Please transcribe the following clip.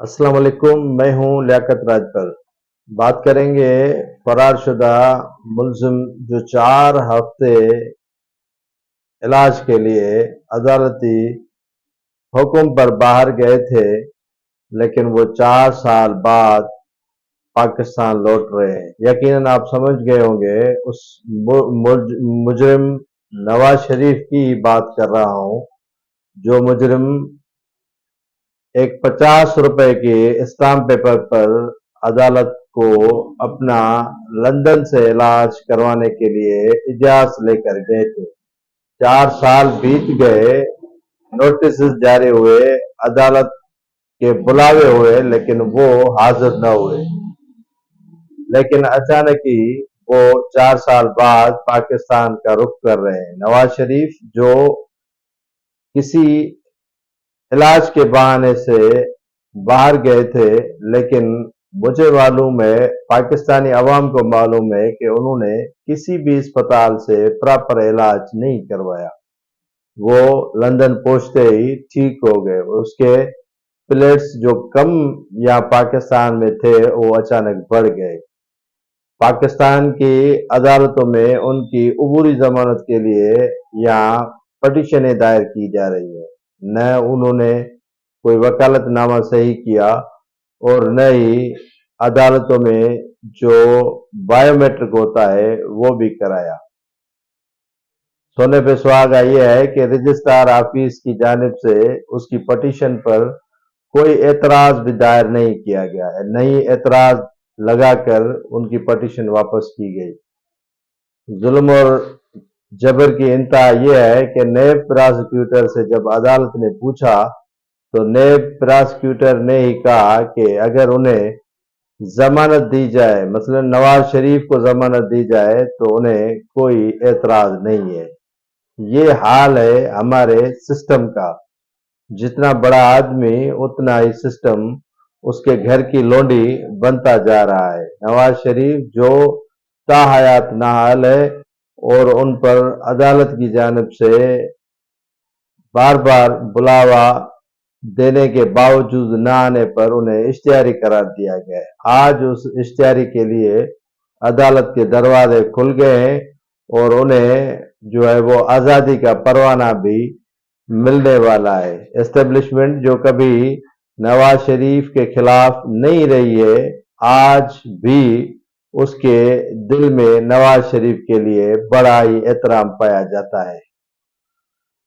अस्सलाम वालेकुम। मैं हूं लियाकत राजपर। बात करेंगे फरार शुदा मुलजिम जो 4 हफ्ते इलाज के लिए अदालती हुक्म पर बाहर गए थे, लेकिन वो 4 साल बाद पाकिस्तान लौट रहे हैं। यकीनन आप समझ गए होंगे उस मुजरिम नवाज शरीफ की बात कर रहा हूं, जो मुजरिम एक 50 रुपए के स्टाम्प पेपर पर अदालत को अपना लंदन से इलाज करवाने के लिए इजाजत लेकर गए थे। 4 साल बीत गए, नोटिस जारी हुए, अदालत के बुलावे हुए, लेकिन वो हाजिर न हुए। लेकिन अचानक ही वो 4 साल बाद पाकिस्तान का रुख कर रहे हैं। नवाज शरीफ जो किसी इलाज के बहाने से बाहर गए थे, लेकिन मुझे मालूम है, पाकिस्तानी अवाम को मालूम है कि उन्होंने किसी भी अस्पताल से प्रॉपर इलाज नहीं करवाया। वो लंदन पहुंचते ही ठीक हो गए। उसके प्लेट्स जो कम यहाँ पाकिस्तान में थे वो अचानक बढ़ गए। पाकिस्तान की अदालतों में उनकी अबूरी जमानत के लिए यहाँ पटिशनें दायर की जा रही है। न उन्होंने कोई वकालतनामा सही किया और न ही अदालतों में जो बायोमेट्रिक होता है वो भी कराया। सोने पे सुहागा ये है कि रजिस्ट्रार ऑफिस की जानिब से उसकी पटिशन पर कोई एतराज भी दायर नहीं किया गया है, नहीं एतराज लगाकर उनकी पटिशन वापस की गई। जुल्म और जबर की इंतहा यह है कि नेब प्रोसिक्यूटर से जब अदालत ने पूछा तो नेब प्रोसिक्यूटर ने ही कहा कि अगर उन्हें जमानत दी जाए, मसलन नवाज शरीफ को जमानत दी जाए, तो उन्हें कोई एतराज नहीं है। ये हाल है हमारे सिस्टम का। जितना बड़ा आदमी उतना ही सिस्टम उसके घर की लोंडी बनता जा रहा है। नवाज शरीफ जो ताहयात नाहाल है और उन पर अदालत की जानिब से बार बार बुलावा देने के बावजूद न आने पर उन्हें इश्तिहारी करार दिया गया है। आज उस इश्तिहारी के लिए अदालत के दरवाजे खुल गए हैं और उन्हें जो है वो आज़ादी का परवाना भी मिलने वाला है। एस्टेब्लिशमेंट जो कभी नवाज शरीफ के खिलाफ नहीं रही है, आज भी उसके दिल में नवाज शरीफ के लिए बड़ा ही एहतराम पाया जाता है।